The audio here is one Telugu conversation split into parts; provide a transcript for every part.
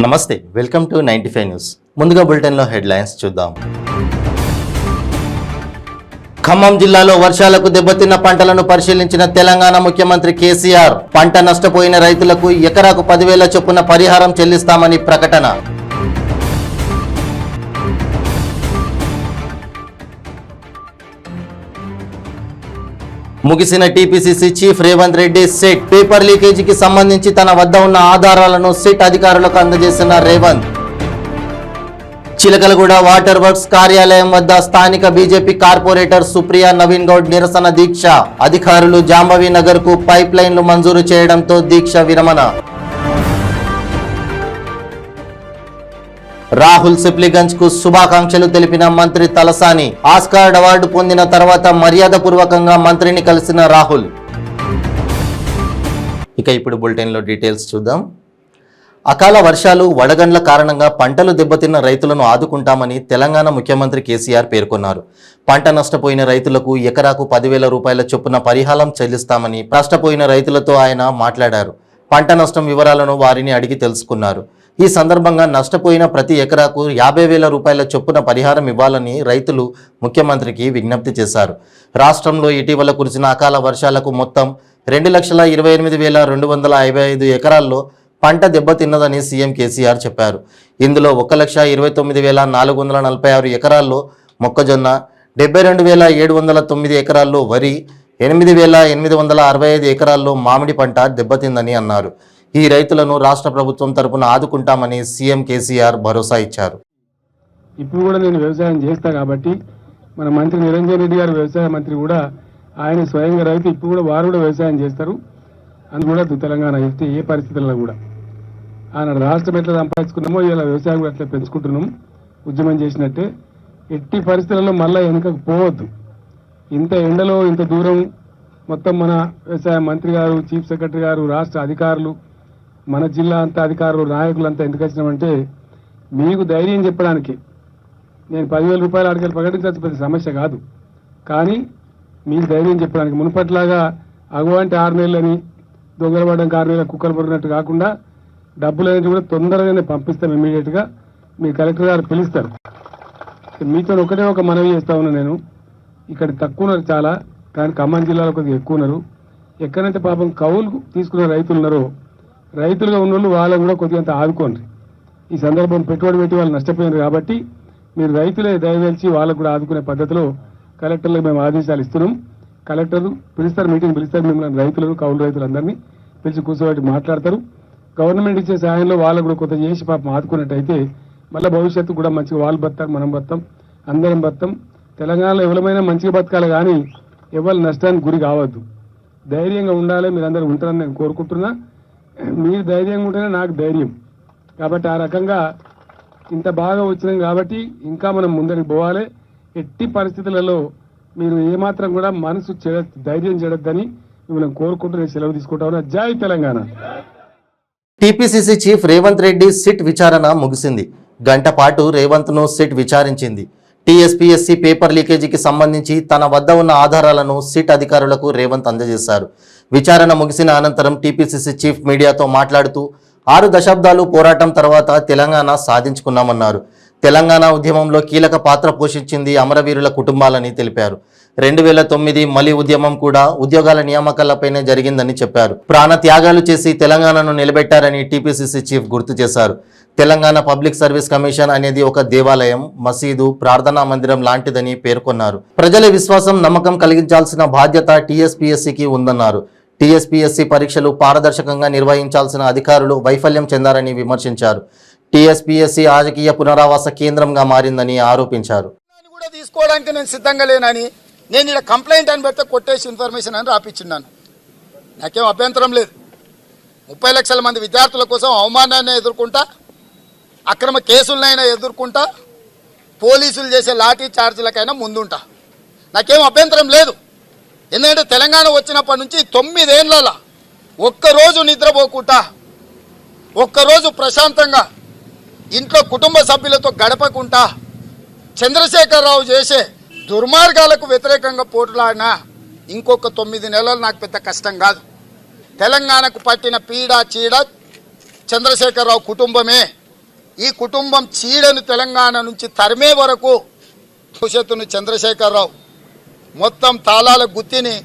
నమస్తే, వెల్కమ్ టు 95 న్యూస్. ముందుగా బులెటిన్లో హెడ్లైన్స్ చూద్దాం. ఖమ్మం జిల్లాలో వర్షాలకు దెబ్బతిన్న పంటలను పరిశీలించిన తెలంగాణ ముఖ్యమంత్రి కేసీఆర్. పంట నష్టపోయిన రైతులకు ఎకరాకు 10,000 చొప్పున పరిహారం చెల్లిస్తామని ప్రకటన. ముగిసిన TPCC chief Revanth Reddy SIT paper లీకేజీకి సంబంధించి తన వద్ద ఉన్న ఆధారాలను సిట్ అధికారులకు అందజేసిన రేవంత్. చిలకలగూడ వాటర్ వర్క్స్ కార్యాలయం వద్ద స్థానిక బీజేపీ కార్పొరేటర్ సుప్రియా నవీన్ గౌడ్ నిరసన దీక్ష. అధికారులు జాంబవి నగర్ కు పైప్ లైన్లు మంజూరు చేయడంతో దీక్ష విరమణ. రాహుల్ సిప్లిగంజ్ కు శుభాకాంక్షలు తెలిపిన మంత్రి తలసాని. ఆస్కార్ అవార్డు పొందిన తర్వాత మర్యాదపూర్వకంగా మంత్రిని కలిసిన రాహుల్. ఇక ఇప్పుడు బులెటిన్లో డీటెయిల్స్ చూద్దాం. అకాల వర్షాలు, వడగండ్ల కారణంగా పంటలు దెబ్బతిన్న రైతులను ఆదుకుంటామని తెలంగాణ ముఖ్యమంత్రి కేసీఆర్ పేర్కొన్నారు. పంట నష్టపోయిన రైతులకు ఎకరాకు 10,000 రూపాయల చొప్పున పరిహారం చెల్లిస్తామని నష్టపోయిన రైతులతో ఆయన మాట్లాడారు. పంట నష్టం వివరాలను వారిని అడిగి తెలుసుకున్నారు. ఈ సందర్భంగా నష్టపోయిన ప్రతి ఎకరాకు 50,000 రూపాయల చొప్పున పరిహారం ఇవ్వాలని రైతులు ముఖ్యమంత్రికి విజ్ఞప్తి చేశారు. రాష్ట్రంలో ఇటీవల కురిసిన అకాల వర్షాలకు మొత్తం 2,28,255 ఎకరాల్లో పంట దెబ్బతిన్నదని సీఎం కేసీఆర్ చెప్పారు. ఇందులో 1,29,446 ఎకరాల్లో మొక్కజొన్న, 72,709 ఎకరాల్లో వరి, 8,865 ఎకరాల్లో మామిడి పంట దెబ్బతిందని అన్నారు. ఈ రైతులను రాష్ట్ర ప్రభుత్వం తరపున ఆదుకుంటామని సీఎం కేసీఆర్ భరోసా ఇచ్చారు. ఇప్పుడు కూడా నేను వ్యవసాయం చేస్తా కాబట్టి మన మంత్రి నిరంజన్ రెడ్డి గారు వ్యవసాయ మంత్రి కూడా ఆయన స్వయంగా రైతు, ఇప్పుడు కూడా వారు కూడా వ్యవసాయం చేస్తారు. అది కూడా తెలంగాణ ఏ పరిస్థితుల్లో కూడా ఆయన రాష్ట్రం ఎట్లా సంపాదించుకున్నామో ఇలా వ్యవసాయం కూడా అట్లా పెంచుకుంటున్నాం. ఉద్యమం చేసినట్టే ఎట్టి పరిస్థితులలో మళ్ళీ వెనుకకు పోవద్దు. ఇంత ఎండలో ఇంత దూరం మొత్తం మన వ్యవసాయ మంత్రి గారు, చీఫ్ సెక్రటరీ గారు, రాష్ట్ర అధికారులు, మన జిల్లా అంతా అధికారులు, నాయకులంతా ఎందుకు వచ్చినామంటే మీకు ధైర్యం చెప్పడానికి. నేను 10,000 రూపాయలు అడిగి ప్రకటించాల్సిన పెద్ద సమస్య కాదు, కానీ మీకు ధైర్యం చెప్పడానికి. మునుపట్లాగా అగవంటి 6 నెలలని దొంగలు పడడం 6 నెలల కుక్కలు పడినట్టు కాకుండా డబ్బులు అనేది కూడా తొందరగానే పంపిస్తాం. ఇమీడియట్గా మీ కలెక్టర్ గారు పిలుస్తారు. మీతో ఒకటే ఒక మనవి చేస్తా ఉన్నా. నేను ఇక్కడ తక్కువ ఉన్నారు చాలా, కానీ ఖమ్మం జిల్లాలో కొద్దిగా ఎక్కువ ఉన్నారు. ఎక్కడైతే పాపం కౌలు తీసుకున్న రైతులు ఉన్నారో, రైతులుగా ఉన్న వాళ్ళు వాళ్ళని కూడా కొద్దిగా అంత ఆదుకోండి. ఈ సందర్భం పెట్టుబడి పెట్టి వాళ్ళు నష్టపోయినారు కాబట్టి మీరు రైతులే దయవేల్చి వాళ్ళకు కూడా ఆదుకునే పద్ధతిలో కలెక్టర్లకు మేము ఆదేశాలు ఇస్తున్నాం. కలెక్టర్లు పిలుస్తారు, మీటింగ్ పిలుస్తారు, మిమ్మల్ని రైతులను, కౌలు రైతులందరినీ పిలిచి కూర్చోబెట్టి మాట్లాడతారు. గవర్నమెంట్ ఇచ్చే సాయంలో వాళ్ళకు కూడా కొంత చేసి పాపం ఆదుకున్నట్టయితే మళ్ళీ భవిష్యత్తు కూడా మంచిగా వాళ్ళు బతారు, మనం బతాం, అందరం బతాం. తెలంగాణలో ఎవరైనా మంచిగా బతకాలి, కానీ ఎవరి నష్టానికి గురి కావద్దు. ధైర్యంగా ఉండాలి. మీరందరూ ఉంటారని నేను కోరుకుంటున్నా. మీరు ధైర్యంగా ఉంటేనే నాకు ధైర్యం. కాబట్టి ఆ రకంగా ఇంత బాగా వచ్చినాం కాబట్టి ఇంకా మనం ముందరికి పోవాలి. ఎట్టి పరిస్థితులలో మీరు ఏమాత్రం కూడా మనసు ధైర్యం చేయొద్దని మిమ్మల్ని కోరుకుంటూ నేను సెలవు తీసుకుంటా. జై Telangana. TPCC chief Revanth Reddy SIT విచారణ ముగిసింది. గంట పాటు రేవంత్ ను సిట్ విచారించింది. టీఎస్పీఎస్సీ పేపర్ లీకేజీకి సంబంధించి తన వద్ద ఉన్న ఆధారాలను సిట్ అధికారులకు రేవంత్ అందజేశారు. విచారణ ముగిసిన అనంతరం టీపీసీసీ చీఫ్ మీడియాతో మాట్లాడుతూ 6 దశాబ్దాలు పోరాటం తర్వాత తెలంగాణ సాధించుకున్నామన్నారు. తెలంగాణ ఉద్యమంలో కీలక పాత్ర పోషించింది అమరవీరుల కుటుంబాలని తెలిపారు. 2009 మలి ఉద్యమం కూడా ఉద్యోగాల నియామకాలపైనే జరిగిందని చెప్పారు. ప్రాణ త్యాగాలు చేసి తెలంగాణను నిలబెట్టారని టీపీసీసీ చీఫ్ గుర్తు చేశారు. తెలంగాణ పబ్లిక్ సర్వీస్ కమిషన్ అనేది ఒక దేవాలయం, మసీదు, ప్రార్థనా మందిరం లాంటిదని పేర్కొన్నారు. ప్రజల విశ్వాసం, నమ్మకం కలిగించాల్సిన బాధ్యత టీఎస్పీఎస్సీకి ఉందన్నారు. టీఎస్పీఎస్సీ పరీక్షలు పారదర్శకంగా నిర్వహించాల్సిన అధికారులు వైఫల్యం చెందారని విమర్శించారు. టీఎస్పీఎస్సీ రాజకీయ పునరావాస కేంద్రంగా మారిందని ఆరోపించారు. తీసుకోవడానికి నేను సిద్ధంగా లేనని, నేను ఇలా కంప్లైంట్ అని పెడితే కొట్టేసి ఇన్ఫర్మేషన్ అని రాపించున్నాను. నాకేం అభ్యంతరం లేదు. 30 లక్షల మంది విద్యార్థుల కోసం అవమానాన్ని ఎదుర్కొంటా, అక్రమ కేసులనైనా ఎదుర్కొంటా, పోలీసులు చేసే లాఠీ చార్జీలకైనా ముందుంటా. నాకేం అభ్యంతరం లేదు. ఎందుకంటే తెలంగాణ వచ్చినప్పటి నుంచి 9 ఏళ్లలో ఒక్కరోజు నిద్రపోకుండా, ఒక్కరోజు ప్రశాంతంగా ఇంట్లో కుటుంబ సభ్యులతో గడపకుండా చంద్రశేఖరరావు చేసే దుర్మార్గాలకు వ్యతిరేకంగా పోట్లాడినా ఇంకొక 9 నెలలు నాకు పెద్ద కష్టం కాదు. తెలంగాణకు పట్టిన పీడ చీడ చంద్రశేఖరరావు కుటుంబమే, ఈ కుటుంబం చీడను తెలంగాణ నుంచి తరిమే వరకు భవిష్యత్తును చంద్రశేఖరరావు మొత్తం తాళాల గుత్తిని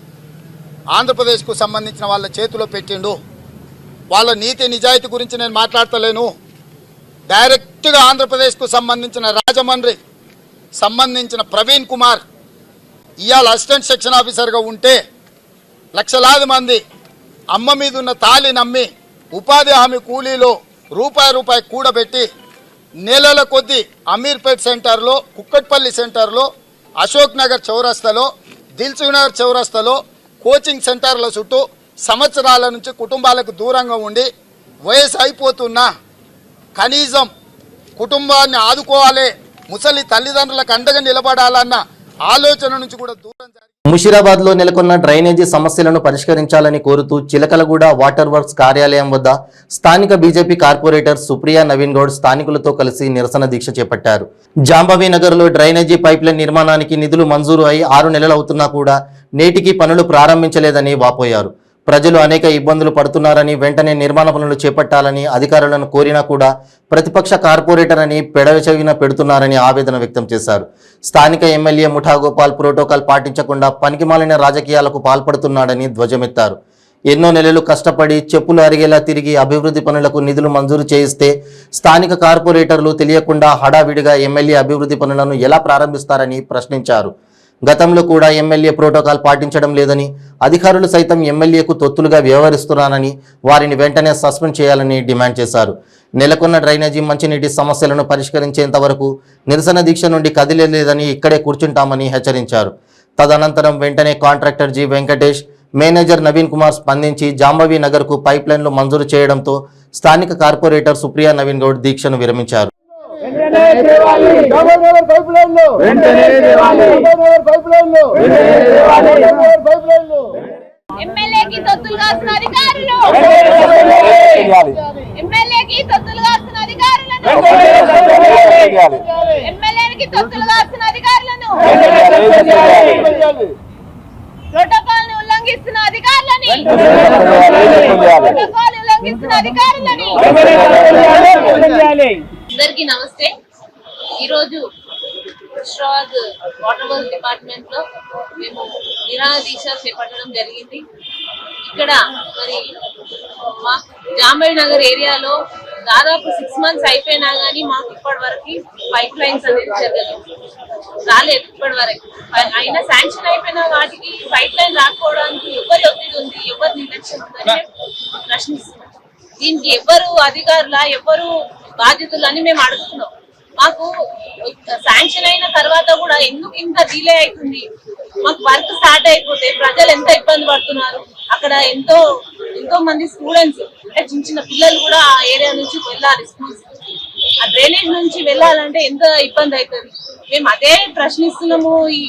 ఆంధ్రప్రదేశ్కు సంబంధించిన వాళ్ళ చేతిలో పెట్టిండు. వాళ్ళ నీతి నిజాయితీ గురించి నేను మాట్లాడతలేను. డైరెక్ట్గా ఆంధ్రప్రదేశ్కు సంబంధించిన రాజమండ్రి సంబంధించిన ప్రవీణ్ కుమార్ ఇవాళ అసిస్టెంట్ సెక్షన్ ఆఫీసర్గా ఉంటే లక్షలాది మంది అమ్మ మీద ఉన్న తాళి నమ్మి ఉపాధి హామీ కూలీలో రూపాయి కూడబెట్టి నెలల కొద్దీ అమీర్పేట్ సెంటర్లో, కుక్కట్పల్లి సెంటర్లో, అశోక్ నగర్ చౌరస్తాలో, దిల్సుఖ్నగర్ చౌరస్తాలో, కోచింగ్ సెంటర్ల చుట్టూ సంవత్సరాల నుంచి కుటుంబాలకు దూరంగా ఉండి వయసు అయిపోతున్నా కనీసం కుటుంబాన్ని ఆదుకోవాలి, ముసలి తల్లిదండ్రులకు అండగా నిలబడాలన్న ఆలోచన నుంచి కూడా దూరం జరిగి ముషిరాబాద్ లో నెలకొన్న డ్రైనేజీ సమస్యలను పరిష్కరించాలని కోరుతూ చిలకలగూడ వాటర్ వర్క్స్ కార్యాలయం వద్ద స్థానిక బీజేపీ కార్పొరేటర్ సుప్రియా నవీన్ గౌడ్ స్థానికులతో కలిసి నిరసన దీక్ష చేపట్టారు. జాంబవి నగర్ లో డ్రైనేజీ పైప్లైన్ నిర్మాణానికి నిధులు మంజూరు అయి 6 నెలలు అవుతున్నా కూడా నేటికి పనులు ప్రారంభించలేదని వాపోయారు. ప్రజలు అనేక ఇబ్బందులు పడుతున్నారని, వెంటనే నిర్మాణ పనులు చేపట్టాలని అధికారులను కోరినా కూడా ప్రతిపక్ష కార్పొరేటర్ అని పెడచెవిన పెడుతున్నారని ఆవేదన వ్యక్తం చేశారు. స్థానిక ఎమ్మెల్యే ముఠా గోపాల్ ప్రోటోకాల్ పాటించకుండా పనికిమాలిన రాజకీయాలకు పాల్పడుతున్నాడని ధ్వజమెత్తారు. ఎన్నో నెలలు కష్టపడి చెప్పులు అరిగేలా తిరిగి అభివృద్ధి పనులకు నిధులు మంజూరు చేయిస్తే స్థానిక కార్పొరేటర్లు తెలియకుండా హడావిడిగా ఎమ్మెల్యే అభివృద్ధి పనులను ఎలా ప్రారంభిస్తారని ప్రశ్నించారు. గతంలో కూడా ఎమ్మెల్యే ప్రోటోకాల్ పాటించడం లేదని, అధికారులు సైతం ఎమ్మెల్యేకు తొత్తులుగా వ్యవహరిస్తున్నారని, వారిని వెంటనే సస్పెండ్ చేయాలని డిమాండ్ చేశారు. నెలకొన్న డ్రైనేజీ మంచినీటి సమస్యలను పరిష్కరించేంత వరకు నిరసన దీక్ష నుండి కదిలేదని ఇక్కడే కూర్చుంటామని హెచ్చరించారు. తదనంతరం వెంటనే contractor G Venkatesh, manager Naveen Kumar స్పందించి జాంబవి నగర్కు పైప్లైన్లు మంజూరు చేయడంతో స్థానిక కార్పొరేటర్ సుప్రియా నవీన్ గౌడ్ దీక్షను విరమించారు. ఎమ్మెల్యేకి తొత్తులు కాస్తున్న అధికారులు, ఎమ్మెల్యేకి తొత్తులు కాస్తున్న అధికారులను, ఎమ్మెల్యేకి తొత్తులు కాస్తున్న అధికారులను, ప్రోటోకాల్ ని ఉల్లంఘిస్తున్న అధికారులని, ప్రోటోకాల్ ఉల్లంఘిస్తున్న అధికారులని. అందరికీ నమస్తే. ఈరోజు హైదరాబాద్ వాటర్ వర్క్స్ డిపార్ట్మెంట్ లో మేము నిరాహార దీక్ష చేపట్టడం జరిగింది. ఇక్కడ మరి మా జాంబవి నగర్ ఏరియాలో దాదాపు 6 months అయిపోయినా కానీ మాకు ఇప్పటి వరకు పైప్ లైన్స్ అనేది రాలేదు. ఇప్పటి వరకు అయినా శాంక్షన్ అయిపోయిన వాటికి పైప్ లైన్ రాకపోవడానికి ఎవరి ఒత్తిడి ఉంది, ఎవరి నిర్లక్ష్యం ఉందని ప్రశ్నిస్తున్నాం. దీనికి ఎవరు అధికారుల, ఎవరు బాధ్యతలు అని మేము అడుగుతున్నాం. మాకు శాంక్షన్ అయిన తర్వాత కూడా ఎందుకు ఇంత డిలే అవుతుంది? మాకు వర్క్ స్టార్ట్ అయిపోతే ప్రజలు ఎంత ఇబ్బంది పడుతున్నారు. అక్కడ ఎంతో మంది స్టూడెంట్స్ అంటే చిన్న పిల్లలు కూడా ఆ ఏరియా నుంచి వెళ్ళాలి స్కూల్స్. ఆ డ్రైనేజ్ నుంచి వెళ్ళాలంటే ఎంత ఇబ్బంది అవుతుంది. మేము అదే ప్రశ్నిస్తున్నాము. ఈ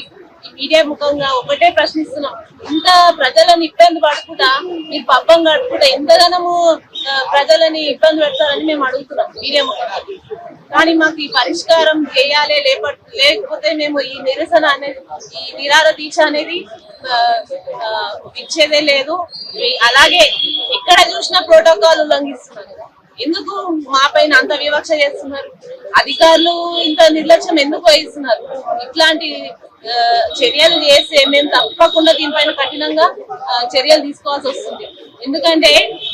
మీడియా ముఖంగా ఒకటే ప్రశ్నిస్తున్నాం. ఇంత ప్రజలను ఇబ్బంది పడకుండా మీరు పబ్బం గడుపుకుంటా ఎంతగానము ప్రజలని ఇబ్బంది పెడతారని మేము అడుగుతున్నాం మీడియా ముఖంగా. కానీ మాకు ఈ పరిష్కారం చేయాలి, లేకపోతే మేము ఈ నిరసన అనేది, ఈ నిరాహార దీక్ష అనేది ఇచ్చేదే లేదు. అలాగే ఎక్కడ చూసినా ప్రోటోకాల్ ఉల్లంఘిస్తున్నారు. ఎందుకు మా పైన అంత వివక్ష చేస్తున్నారు? అధికారులు ఇంత నిర్లక్ష్యం ఎందుకు వహిస్తున్నారు? ఇట్లాంటి చర్యలు చేస్తే మేము తప్పకుండా దీనిపైన కఠినంగా చర్యలు తీసుకోవాల్సి వస్తుంది. ఎందుకంటే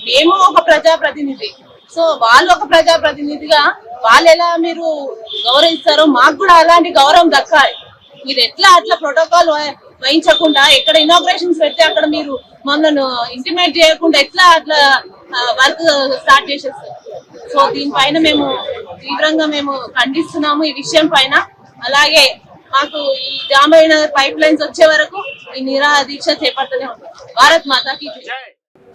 మేము ఒక ప్రజాప్రతినిధి, సో వాళ్ళు ఒక ప్రజాప్రతినిధిగా వాళ్ళు ఎలా మీరు గౌరవిస్తారో మాకు కూడా అలాంటి గౌరవం దక్కాలి. మీరు ఎట్లా అట్లా ప్రోటోకాల్ వహించకుండా ఎక్కడ ఇనాగ్రేషన్స్ పెడితే అక్కడ మీరు మమ్మల్ని ఇంటిమేట్ చేయకుండా ఎట్లా అట్లా వర్క్ స్టార్ట్ చేసేస్తారు. సో దీనిపైన మేము తీవ్రంగా మేము ఖండిస్తున్నాము ఈ విషయం పైన. అలాగే మాకు ఈ జాంబవి నగర్ పైప్ లైన్స్ వచ్చే వరకు ఈ నిరాహార దీక్ష చేపడుతూనే ఉంటాం. భారత్ మాతాకి జై.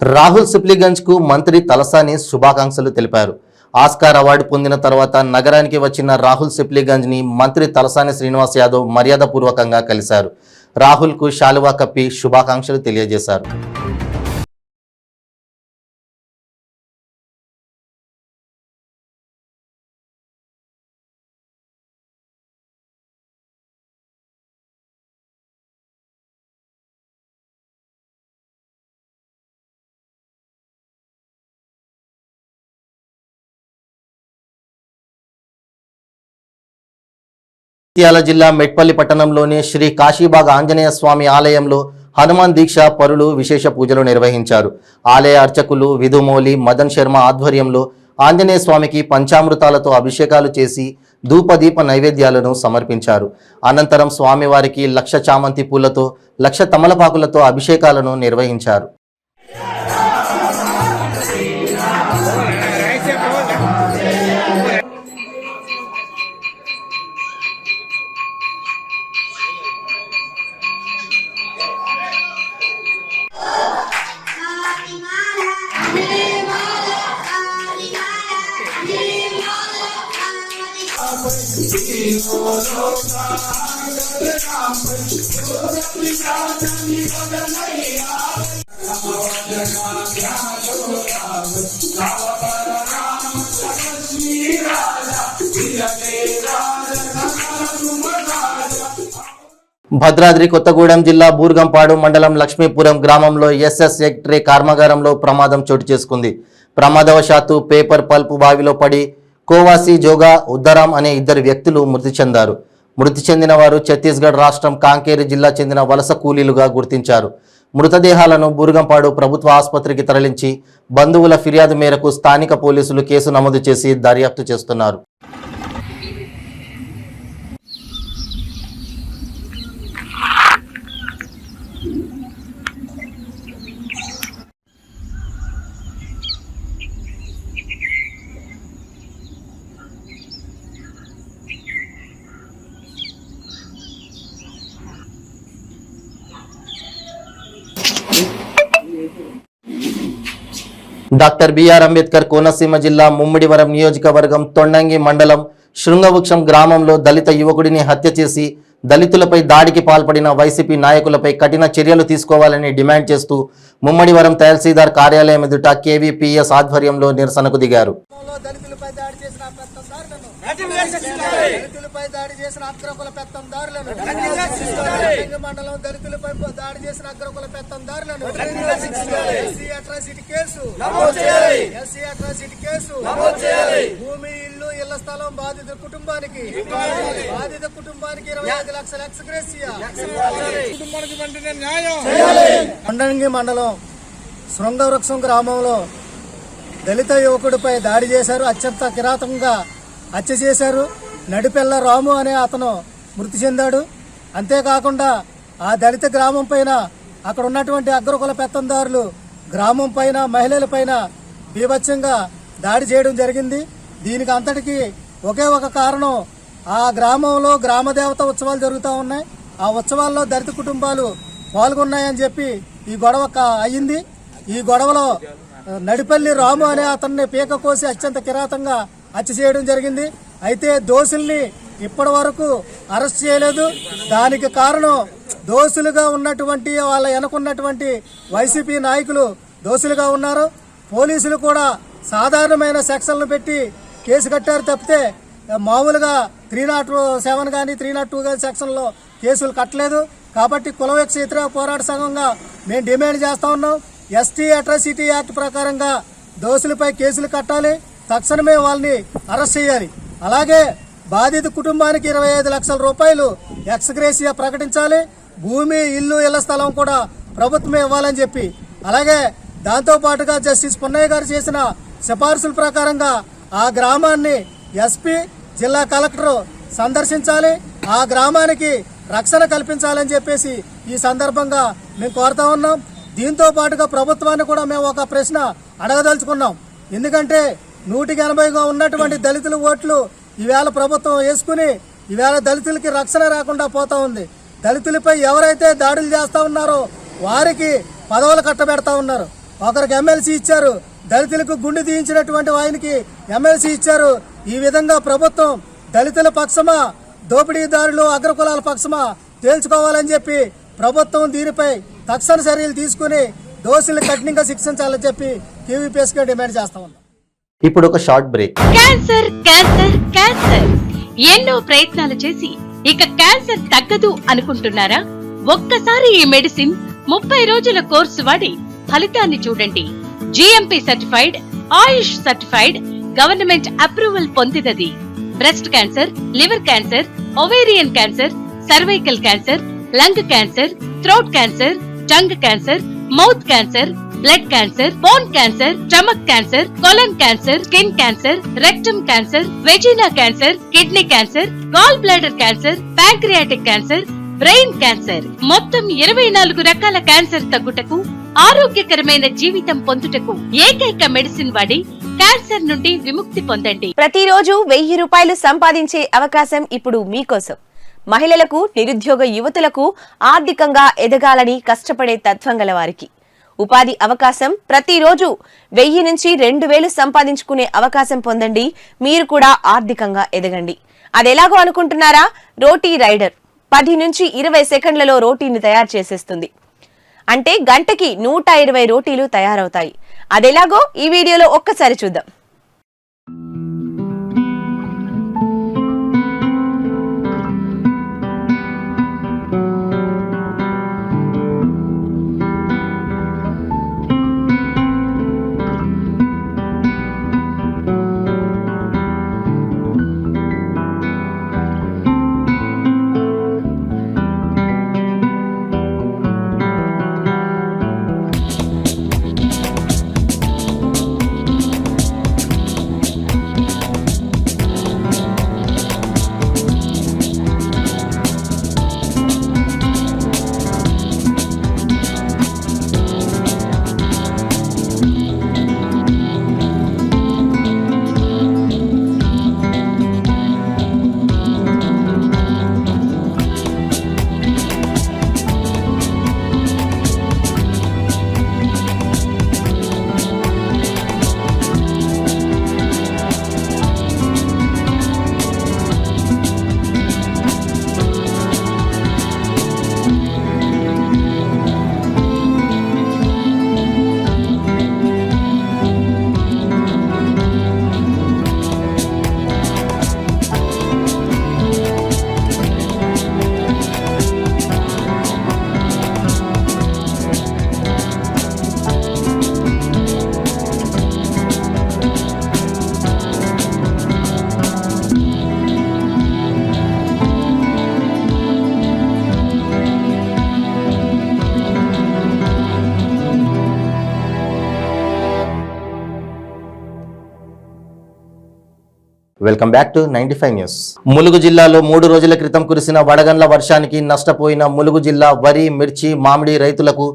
రాహుల్ సిప్లిగంజ్ కు మంత్రి తలసాని శుభాకాంక్షలు తెలిపారు. ఆస్కార్ అవార్డు పొందిన తర్వాత నగరానికి వచ్చిన రాహుల్ సిప్లిగంజ్ ని మంత్రి తలసాని శ్రీనివాస్ యాదవ్ మర్యాదపూర్వకంగా కలిశారు. రాహుల్ కు శాలువా కప్పి శుభాకాంక్షలు తెలియజేశారు. జగిత్యాల జిల్లా మెట్పల్లి పట్టణంలోని శ్రీ కాశీబాగ్ ఆంజనేయ స్వామి ఆలయంలో హనుమాన్ దీక్ష పరులు విశేష పూజలు నిర్వహించారు. ఆలయ అర్చకులు విధుమౌలి మదన్ శర్మ ఆధ్వర్యంలో ఆంజనేయ స్వామికి పంచామృతాలతో అభిషేకాలు చేసి ధూపదీప నైవేద్యాలను సమర్పించారు. అనంతరం స్వామివారికి 1,00,000 చామంతి పూలతో 1,00,000 తమలపాకులతో అభిషేకాలను నిర్వహించారు. భద్రాద్రి కొత్తగూడెం జిల్లా బూర్గంపాడు మండలం లక్ష్మీపురం గ్రామంలో ఎస్ఎస్ ఎక్ట్రే కర్మాగారంలో ప్రమాదం చోటు చేసుకుంది. ప్రమాదవశాత్తు పేపర్ పల్ప్ బావిలో పడి కోవాసి జోగా ఉద్దరాం అనే 2 వ్యక్తులు మృతి చెందారు. మృతి చెందిన వారు ఛత్తీస్గఢ్ రాష్ట్రం కాంకేరి జిల్లా చెందిన వలస కూలీలుగా గుర్తించారు. మృతదేహాలను బూర్గంపాడు ప్రభుత్వ ఆసుపత్రికి తరలించి బంధువుల ఫిర్యాదు మేరకు స్థానిక పోలీసులు కేసు నమోదు చేసి దర్యాప్తు చేస్తున్నారు. డాక్టర్ బిఆర్ అంబేద్కర్ కోనసీమ జిల్లా ముమ్మిడివరం నియోజకవర్గం తొండంగి మండలం శృంగవృక్షం గ్రామంలో దళిత యువకుడిని హత్య చేసి దళితులపై దాడికి పాల్పడిన వైసీపీ నాయకులపై కఠిన చర్యలు తీసుకోవాలని డిమాండ్ చేస్తూ ముమ్మడివరం తహసీల్దార్ కార్యాలయం ఎదుట కేవీపీఎస్ ఆధ్వర్యంలో నిరసనకు దిగారు. దళితులపై దాడి చేసిన అగ్రకుల పెత్తందారులను మండలం దళితులపై దాడి చేసిన అగ్రకుల పెత్తందారులను ఎస్సీ అట్రాసిటీ కేసు భూమి ఇల్లు ఇళ్ల స్థలం బాధిత కుటుంబానికి 25 లక్షల ఎక్స్గ్రేషియా. తొండంగి మండలం శృంగవృక్షం గ్రామంలో దళిత యువకుడిపై దాడి చేశారు. అత్యంత కిరాతకంగా హత్య చేశారు. నడిపెల్ల రాము అనే అతను మృతి చెందాడు. అంతేకాకుండా ఆ దళిత గ్రామం పైన అక్కడ ఉన్నటువంటి అగ్రకుల పెత్తందారులు గ్రామం పైన మహిళల పైన బీభత్సంగా దాడి చేయడం జరిగింది. దీనికి అంతటికీ ఒకే ఒక కారణం, ఆ గ్రామంలో గ్రామదేవత ఉత్సవాలు జరుగుతూ ఉన్నాయి. ఆ ఉత్సవాల్లో దళిత కుటుంబాలు పాల్గొన్నాయని చెప్పి ఈ గొడవ అయ్యింది. ఈ గొడవలో నడిపల్లి రాము అనే అతన్ని పీక కోసి అత్యంత కిరాతంగా హత్య చేయడం జరిగింది. అయితే దోషుల్ని ఇప్పటి వరకు అరెస్ట్ చేయలేదు. దానికి కారణం దోషులుగా ఉన్నటువంటి వాళ్ళ వెనకున్నటువంటి వైసీపీ నాయకులు దోషులుగా ఉన్నారు. పోలీసులు కూడా సాధారణమైన సెక్షన్లు పెట్టి కేసు కట్టారు తప్పితే మామూలుగా 307 కానీ 302 కానీ సెక్షన్లో కేసులు కట్టలేదు. కాబట్టి కుల వ్యతిరేక పోరాట సంఘంగా మేము డిమాండ్ చేస్తా ఉన్నాం. ఎస్టీ అట్రాసిటీ యాక్ట్ ప్రకారంగా దోషులపై కేసులు కట్టాలి. తక్షణమే వాళ్ళని అరెస్ట్ చేయాలి. అలాగే బాధిత కుటుంబానికి 25 లక్షల రూపాయలు ఎక్స్గ్రేషియా ప్రకటించాలి. భూమి ఇల్లు ఇళ్ల స్థలం కూడా ప్రభుత్వమే ఇవ్వాలని చెప్పి, అలాగే దాంతో పాటుగా జస్టిస్ పున్నయ్య గారు చేసిన సిఫార్సుల ప్రకారంగా ఆ గ్రామాన్ని ఎస్పీ జిల్లా కలెక్టర్ సందర్శించాలి. ఆ గ్రామానికి రక్షణ కల్పించాలని చెప్పేసి ఈ సందర్భంగా మేము కోరుతా ఉన్నాం. దీంతో పాటుగా ప్రభుత్వాన్ని కూడా మేము ఒక ప్రశ్న అడగదలుచుకున్నాం. ఎందుకంటే 180గా ఉన్నటువంటి దళితుల ఓట్లు ఈవేళ ప్రభుత్వం వేసుకుని ఈవేళ దళితులకి రక్షణ రాకుండా పోతా ఉంది. దళితులపై ఎవరైతే దాడులు చేస్తా ఉన్నారో వారికి పదవులు కట్టబెడతా ఉన్నారు. ఒకరికి ఎమ్మెల్సీ ఇచ్చారు, దళితులకు గుండె తీయించినటువంటి ఆయనకి ఎమ్మెల్సీ ఇచ్చారు. ఈ విధంగా ప్రభుత్వం దళితుల పక్షమా దోపిడీదారులు అగ్రకులాల పక్షమా తేల్చుకోవాలని చెప్పి ప్రభుత్వం దీనిపై తక్షణ చర్యలు తీసుకుని దోషులు కఠినంగా శిక్షించాలని చెప్పి కేవీపీఎస్ గా డిమాండ్ చేస్తా ఉన్నాం. ఇప్పుడు ఒక short break. Cancer cancer cancer ఎన్నో ప్రయత్నాలు చేసి ఇక క్యాన్సర్ తగ్గదు అనుకుంటున్నారా? ఒక్కసారి ఈ మెడిసిన్ 30 రోజుల కోర్సు వాడి ఫలితాన్ని చూడండి. GMP certified, Ayush certified, government approval పొందినది. Breast cancer, liver cancer, ovarian cancer, cervical cancer, lung cancer, throat cancer, tongue cancer, mouth cancer, blood cancer, bone cancer, stomach cancer, colon cancer, skin cancer, rectum cancer, vagina cancer, kidney cancer, gallbladder cancer, pancreatic cancer, brain cancer మొత్తం 24 రకాల క్యాన్సర్ తగ్గుటకు, ఆరోగ్యకరమైన జీవితం పొందుటకు ఏకైక మెడిసిన్ వాడి క్యాన్సర్ నుండి విముక్తి పొందండి. ప్రతిరోజు 1000 రూపాయలు సంపాదించే అవకాశం ఇప్పుడు మీకోసం. మహిళలకు, నిరుద్యోగ యువతులకు ఆర్థికంగా ఎదగాలని కష్టపడే తత్వం గల వారికి ఉపాధి అవకాశం. ప్రతిరోజు 1000 నుంచి 2000 సంపాదించుకునే అవకాశం పొందండి. మీరు కూడా ఆర్థికంగా ఎదగండి. అదెలాగో అనుకుంటున్నారా? రోటీ రైడర్ 10 నుంచి 20 సెకండ్లలో రోటీని తయారు చేసేస్తుంది. అంటే గంటకి 120 రోటీలు తయారవుతాయి. అదెలాగో ఈ వీడియోలో ఒక్కసారి చూద్దాం. Welcome back to 95 news. Mulugu జిల్లాలో 3 రోజుల క్రితం కురిసిన వడగండ్ల వర్షానికి నష్టపోయిన ములుగు జిల్లా వరి, మిర్చి, మామిడి రైతులకు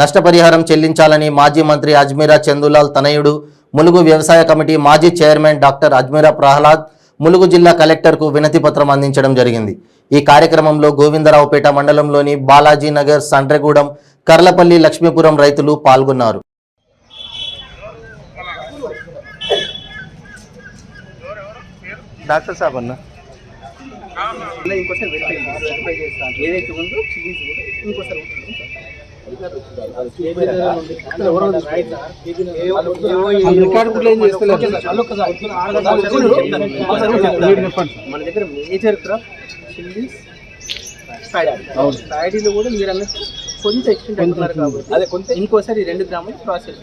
నష్టపరిహారం చెల్లించాలని మాజీ మంత్రి అజ్మీరా చందులాల్ తనయుడు, ములుగు వ్యవసాయ కమిటీ మాజీ చైర్మన్ డాక్టర్ అజ్మీరా ప్రహ్లాద్ ములుగు జిల్లా కలెక్టర్కు వినతి పత్రం అందించడం జరిగింది. ఈ కార్యక్రమంలో గోవిందరావుపేట మండలంలోని బాలాజీ నగర్, సండ్రెగూడెం, కర్లపల్లి, లక్ష్మీపురం రైతులు పాల్గొన్నారు. డాక్టర్ సాబ్ అన్న ఇంకోసారి వెరిఫై చేస్తాను ఏదైతే ఉందో ప్లీజ్ ఇంకోసారి మన దగ్గర మేజర్ క్రాప్ చిల్లీస్, ప్యాడీలో కూడా మీరు అన్నట్టు కొంచెం ఎక్స్టెంట్ అంటున్నారు కాబట్టి అదే కొంచెం ఇంకోసారి 2 గ్రాములు ప్రాసెస్.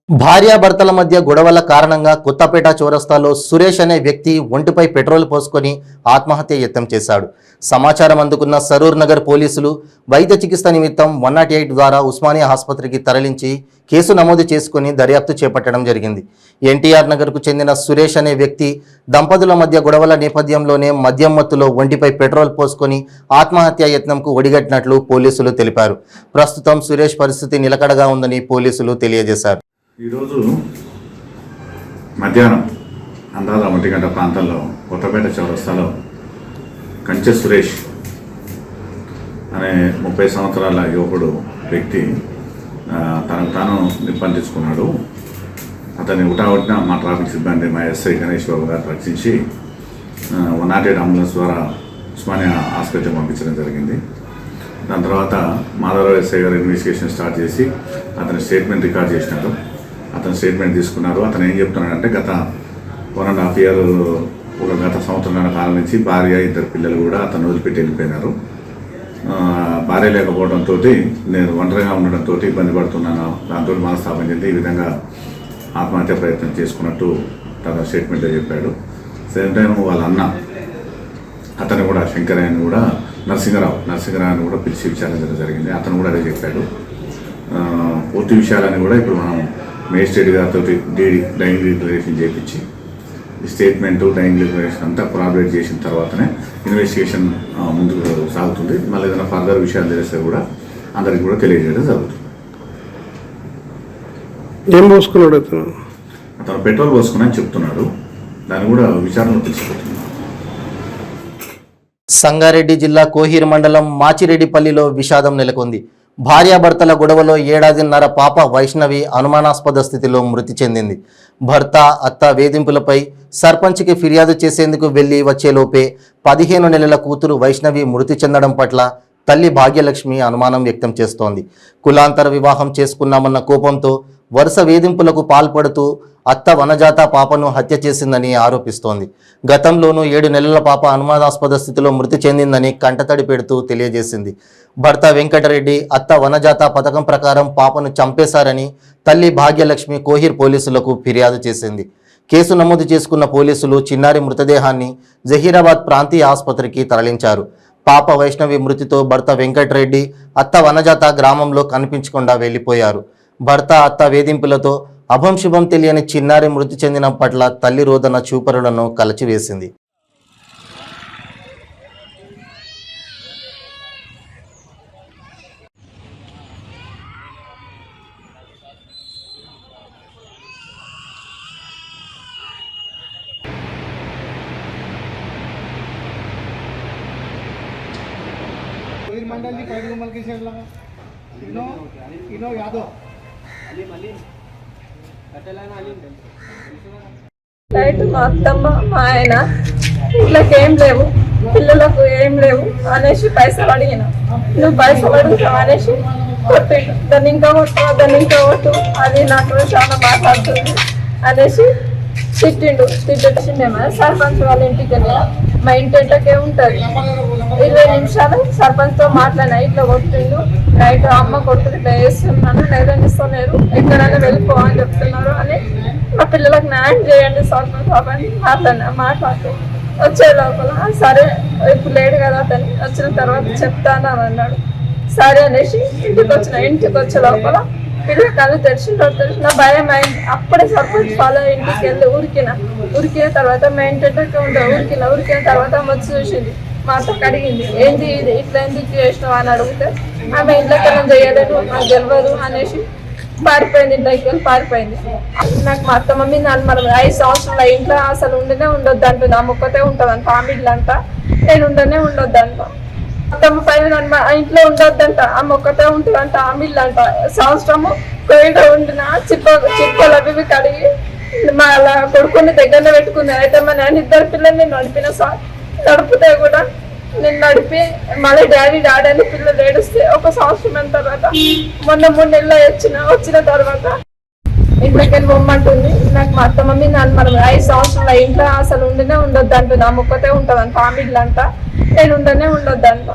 భార్యాభర్తల మధ్య గొడవల కారణంగా కొత్తపేట చౌరస్తాలో సురేష్ అనే వ్యక్తి ఒంటిపై పెట్రోల్ పోసుకొని ఆత్మహత్య యత్నం చేశాడు. సమాచారం అందుకున్న సరూర్ నగర్ పోలీసులు వైద్య చికిత్స నిమిత్తం 108 ద్వారా ఉస్మానియా ఆసుపత్రికి తరలించి కేసు నమోదు చేసుకుని దర్యాప్తు చేపట్టడం జరిగింది. ఎన్టీఆర్ నగర్కు చెందిన సురేష్ అనే వ్యక్తి దంపతుల మధ్య గొడవల నేపథ్యంలోనే మద్యం మత్తులో ఒంటిపై పెట్రోల్ పోసుకొని ఆత్మహత్య యత్నంకు ఒడిగట్టినట్లు పోలీసులు తెలిపారు. ప్రస్తుతం సురేష్ పరిస్థితి నిలకడగా ఉందని పోలీసులు తెలియజేశారు. ఈరోజు మధ్యాహ్నం అందాల 1 గంట ప్రాంతంలో కొత్తపేట చౌరస్తాలో కంచె సురేష్ అనే 30 సంవత్సరాల యువకుడు వ్యక్తి తనకు తాను నిర్బంధించుకున్నాడు. అతన్ని ఉటావుటిన మా ట్రాఫిక్ సిబ్బంది, మా ఎస్ఐ గణేష్ బాబు గారు రక్షించి 108 అంబులెన్స్ ద్వారా ఉస్మానియా ఆసుపత్రికి పంపించడం జరిగింది. దాని తర్వాత మాధవరావు ఎస్ఐ గారు ఇన్వెస్టిగేషన్ స్టార్ట్ చేసి అతని స్టేట్మెంట్ రికార్డ్ చేసినారు. అతను స్టేట్మెంట్ తీసుకున్నారు. అతను ఏం చెప్తున్నాడంటే గత 1.5 year ఒక గత సంవత్సరాల కాలం నుంచి భార్య, 2 పిల్లలు కూడా అతను వదిలిపెట్టి వెళ్ళిపోయినారు. భార్య లేకపోవడంతో నేను ఒంటరిగా ఉండడంతో ఇబ్బంది పడుతున్నాను, దాంతో మనస్తాపం చెంది ఈ విధంగా ఆత్మహత్య ప్రయత్నం చేసుకున్నట్టు తన స్టేట్మెంట్లో చెప్పాడు. సేమ్ టైం వాళ్ళ అన్న అతను కూడా శంకరయ్యని కూడా నరసింహరావుని కూడా పిలిచి విచారించడం జరిగింది. అతను కూడా అదే చెప్పాడు. పూర్తి విషయాలని కూడా ఇప్పుడు మనం మేజిస్ట్రేట్ గారితో డైయింగ్ డిక్లరేషన్ చేయించి ఈ స్టేట్మెంటు డైయింగ్ డిక్లరేషన్ అంతా కొలాబరేట్ చేసిన తర్వాతనే ఇన్వెస్టిగేషన్ ముందుకు సాగుతుంది. మళ్ళీ ఏదైనా ఫర్దర్ విషయాలు తెలిస్తే కూడా అందరికి కూడా తెలియజేయడం జరుగుతుంది. ఏం పోసుకున్నాడు అతను పెట్రోల్ పోసుకుని చెప్తున్నాడు. దాన్ని కూడా విచారణలో తెలిసిపోతుంది. సంగారెడ్డి జిల్లా కోహీర్ మండలం మాచిరెడ్డిపల్లిలో విషాదం నెలకొంది. భార్యాభర్తల గొడవలో ఏడాదిన్నర పాప వైష్ణవి అనుమానాస్పద స్థితిలో మృతి చెందింది. భర్త అత్త వేధింపులపై సర్పంచ్కి ఫిర్యాదు చేసేందుకు వెళ్లి వచ్చేలోపే 15 నెలల కూతురు వైష్ణవి మృతి చెందడం పట్ల తల్లి భాగ్యలక్ష్మి అనుమానం వ్యక్తం చేస్తోంది. కులాంతర వివాహం చేసుకున్నామన్న కోపంతో వరుస వేధింపులకు పాల్పడుతూ అత్త వనజాత పాపను హత్య చేసిందని ఆరోపిస్తోంది. గతంలోనూ 7 నెలల పాప అనుమానాస్పద స్థితిలో మృతి చెందిందని కంటతడి పెడుతూ తెలియజేసింది. భర్త వెంకటరెడ్డి అత్త వనజాత పథకం ప్రకారం పాపను చంపేశారని తల్లి భాగ్యలక్ష్మి కోహీర్ పోలీసులకు ఫిర్యాదు చేసింది. కేసు నమోదు చేసుకున్న పోలీసులు చిన్నారి మృతదేహాన్ని జహీరాబాద్ ప్రాంతీయ ఆసుపత్రికి తరలించారు. పాప వైష్ణవి మృతితో భర్త వెంకటరెడ్డి అత్త వనజాత గ్రామంలో కనిపించకుండా వెళ్లిపోయారు. భర్త అత్త వేధింపులతో అభంశుభం తెలియని చిన్నారి మృతి చెందిన పట్ల తల్లి రోదన చూపరులను కలచివేసింది. నైట్ మా అత్తమ్మ మా ఆయన వీళ్ళకి ఏం లేవు, పిల్లలకు ఏం లేవు అనేసి పైసలు అడిగిన. నువ్వు పైసలు అడుగుతావు అనేసి కొట్టిండు. దాన్ని ఇంకా కొట్టు అది నాకు చాలా మాట్లాడుతుంది అనేసి తిట్టిండు. తిట్టిండేమో సర్పంచ్ వాళ్ళ ఇంటికి వెళ్ళిన. మా ఇంటి ఇంటకే ఉంటుంది. 20 నిమిషాలు సర్పంచ్తో మాట్లాడినా. ఇట్లా కొట్టిండు. నైట్ అమ్మ కొట్టుడు ఇట్లా వేస్తున్నాను, నిద్రనిస్తలేరు, ఎక్కడైనా వెళ్ళిపో అని చెప్తున్నారు అని మా పిల్లలకు న్యాయం చేయండి సర్పంచ్ బాబు అని మాట్లాడుతూ వచ్చే లోపల సరే ఇప్పుడు లేడు కదా అతని వచ్చిన తర్వాత చెప్తాను అని అన్నాడు. సరే అనేసి ఇంటికి వచ్చే లోపల పిల్లల కళ్ళు తెలిసిన భయం అయింది. అప్పుడే సర్పంచ్ వాళ్ళ ఇంటికి వెళ్ళి ఉరికిన తర్వాత మా ఇంటికి ఉరికిన తర్వాత వచ్చి చూసింది. మా అత్తకు అడిగింది, ఏంది ఇది ఇట్లా ఎందుకు చేసినావు అని అడిగితే ఆమె ఇంట్లోకెళ్ళం చేయలేదు, నాకు తెలియదు అనేసి పారిపోయింది. ఇంట్లోకి వెళ్ళి పారిపోయింది. నాకు మా అత్తమ్మ మీద మనం 5 సంవత్సరాల ఇంట్లో అసలు ఉండనే ఉండొద్దు అంటుంది. ఆ మొక్కతే ఉంటుందంట, ఆమిళ్ళు అంట. నేను ఉండనే ఉండొద్దంట. అత్తమ్మ పైన ఇంట్లో ఉండొద్దంట, ఆ మొక్కతే ఉంటుందంట, ఆమిళ్ళు అంట. సంవత్సరము కోయిలో ఉండిన చిప్పలు అవి కడిగి మా అలా కొడుకుని దగ్గరనే పెట్టుకుంది. అయితే మా నేను 2 పిల్లల్ని నడిపిన సార్. నడిపితే కూడా నేను నడిపి మళ్ళీ డాడీ అని పిల్లలు ఏడుస్తే 1 సంవత్సరం తర్వాత మొన్న 3 నెలలు వచ్చిన తర్వాత ఇంట్లోకి వెళ్ళి పొమ్మంటుంది. నాకు మా అత్తమ్మ మీద మనం 5 సంవత్సరాల ఇంట్లో అసలు ఉండనే ఉండొద్దు అంటుంది. ఆ మొక్కతే ఉంటుందంట, ఆమిళ్ళు అంట. నేను ఉండనే ఉండొద్దంట.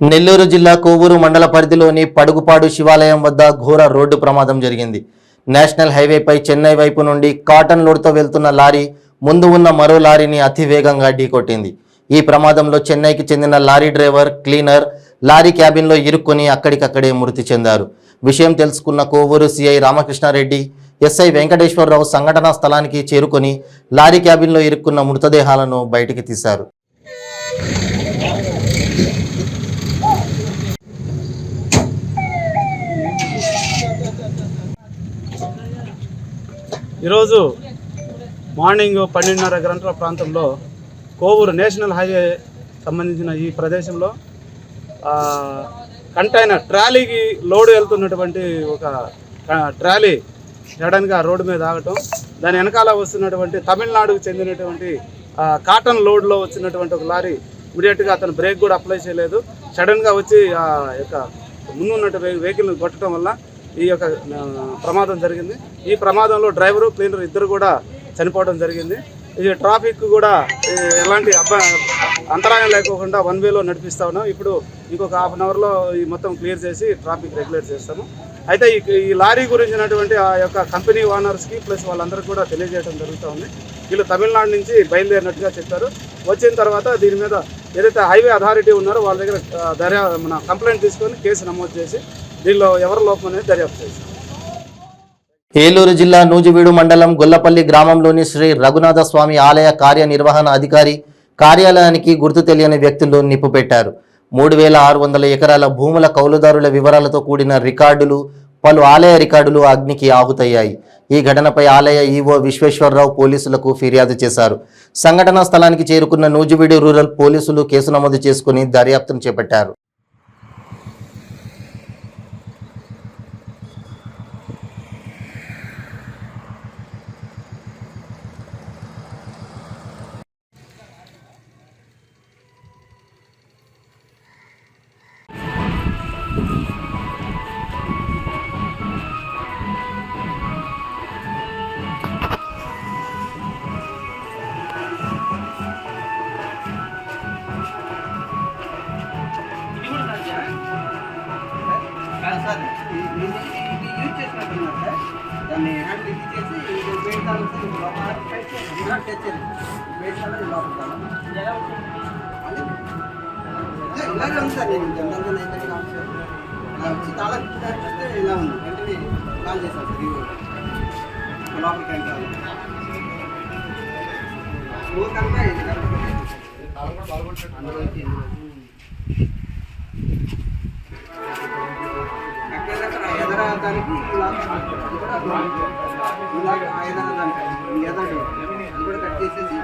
నెల్లూరు జిల్లా కోవూరు మండల పరిధిలోని పడుగుపాడు శివాలయం వద్ద ఘోర రోడ్డు ప్రమాదం జరిగింది. నేషనల్ హైవేపై చెన్నై వైపు నుండి కాటన్ లోడ్తో వెళ్తున్న లారీ ముందు ఉన్న మరో లారీని అతివేగంగా ఢీకొట్టింది. ఈ ప్రమాదంలో చెన్నైకి చెందిన లారీ డ్రైవర్, క్లీనర్ లారీ క్యాబిన్లో ఇరుక్కొని అక్కడికక్కడే మృతి చెందారు. విషయం తెలుసుకున్న కోవూరు సిఐ రామకృష్ణారెడ్డి, ఎస్ఐ వెంకటేశ్వరరావు సంఘటనా స్థలానికి చేరుకొని లారీ క్యాబిన్లో ఇరుక్కున్న మృతదేహాలను బయటికి తీశారు. ఈరోజు మార్నింగ్ 12:30 గంటల ప్రాంతంలో కోవూరు నేషనల్ హైవే సంబంధించిన ఈ ప్రదేశంలో కంటైనర్ ట్రాలీకి లోడ్ వెళ్తున్నటువంటి ఒక ట్రాలీ సడన్గా రోడ్డు మీద ఆగటం, దాని వెనకాల వస్తున్నటువంటి తమిళనాడుకు చెందినటువంటి కాటన్ లోడ్లో వచ్చినటువంటి ఒక లారీ ఇమీడియట్గా అతను బ్రేక్ కూడా అప్లై చేయలేదు. సడన్గా వచ్చి ఆ యొక్క ముందున్నట్టు వెహికల్ని కొట్టడం వల్ల ఈ యొక్క ప్రమాదం జరిగింది. ఈ ప్రమాదంలో డ్రైవరు, క్లీనర్ ఇద్దరు కూడా చనిపోవడం జరిగింది. ఈ ట్రాఫిక్ కూడా ఎలాంటి అంతరాయం లేకోకుండా 1 వేలో నడిపిస్తా ఉన్నాం. ఇప్పుడు ఇంకొక హాఫ్ అన్ అవర్లో ఈ మొత్తం క్లియర్ చేసి ట్రాఫిక్ రెగ్యులేట్ చేస్తాము. అయితే ఈ లారీ గురించినటువంటి ఆ యొక్క కంపెనీ ఓనర్స్కి ప్లస్ వాళ్ళందరికీ కూడా తెలియజేయడం జరుగుతూ ఉంది. వీళ్ళు తమిళనాడు నుంచి బయలుదేరినట్టుగా చెప్పారు. వచ్చిన తర్వాత దీని మీద ఏదైతే హైవే అథారిటీ ఉన్నారో వాళ్ళ దగ్గర మన కంప్లైంట్ తీసుకొని కేసు నమోదు చేసి దీనిలో ఎవరి లోపం అనేది దర్యాప్తు చేశారు. ఏలూరు జిల్లా నూజివీడు మండలం గొల్లపల్లి గ్రామంలోని శ్రీ రఘునాథ స్వామి ఆలయ కార్యనిర్వహణ అధికారి కార్యాలయానికి గుర్తు తెలియని వ్యక్తులు నిప్పు పెట్టారు. 3600 ఎకరాల భూముల కౌలుదారుల వివరాలతో కూడిన రికార్డులు, పలు ఆలయ రికార్డులు అగ్నికి ఆహుతయ్యాయి. ఈ ఘటనపై ఆలయ ఈవో విశ్వేశ్వరరావు పోలీసులకు ఫిర్యాదు చేశారు. సంఘటనా స్థలానికి చేరుకున్న నూజివీడు రూరల్ పోలీసులు కేసు నమోదు చేసుకుని దర్యాప్తును చేపట్టారు. సార్ ఇది యూజ్ చేసినట్టున్నారు సార్. దాన్ని హ్యాండ్ ఇది చేసి వెయిట్ కావాలి ఇలాగే ఉంది సార్. నేను జనరల్గా అయితే అలా వచ్చి చాలా చూస్తే ఇలా ఉంది. వెంటనే కాల్ చేశాను సార్. ఇది లోపలికి వెళ్తాను ఊరికంతా ఇది ఎక్కడెక్కడ ఎదరడానికి ఇలా ఎదరదానికి ఎదరు అది కూడా కట్ చేసేసి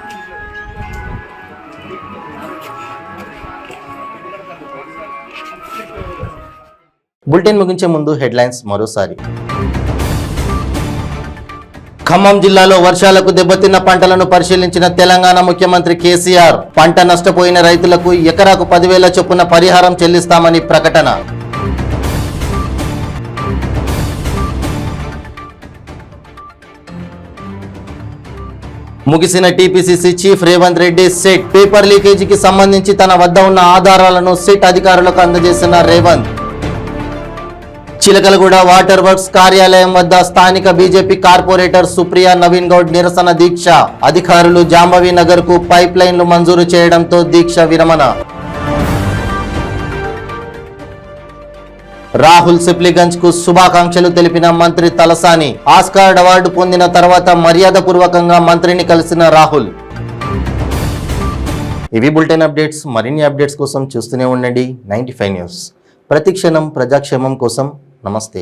బులెటిన్ ముగించే ముందు హెడ్లైన్స్ మరోసారి. ఖమ్మం జిల్లాలో వర్షాలకు దెబ్బతిన్న పంటలను పరిశీలించిన తెలంగాణ ముఖ్యమంత్రి కేసీఆర్. పంట నష్టపోయిన రైతులకు ఎకరాకు 10,000 చొప్పున పరిహారం చెల్లిస్తామని ప్రకటన. ముగిసిన TPCC chief Revanth Reddy SIT paper లీకేజీకి సంబంధించి తన వద్ద ఉన్న ఆధారాలను సిట్ అధికారులకు అందజేసిన రేవంత్. చిలకలగూడ వాటర్ వర్క్స్ కార్యాలయం వద్ద స్థానిక బీజేపీ కార్పొరేటర్ సుప్రియా నవీన్ గౌడ్ నిరసన దీక్ష. అధికారులు జాంబవి నగర్ కు పైప్ లైన్లు మంజూరు చేయడంతో దీక్ష విరమణ. రాహుల్ సిప్లిగంజ్ కు శుభాకాంక్షలు తెలిపిన మంత్రి తలసాని. ఆస్కార్ అవార్డు పొందిన తర్వాత మర్యాదపూర్వకంగా మంత్రిని కలిసిన రాహుల్. ఇవి బులెటిన్ అప్డేట్స్. మరిన్ని అప్డేట్స్ కోసం చూస్తూనే ఉండండి 95 న్యూస్. ప్రతిక్షణం ప్రజాక్షేమం కోసం. నమస్తే.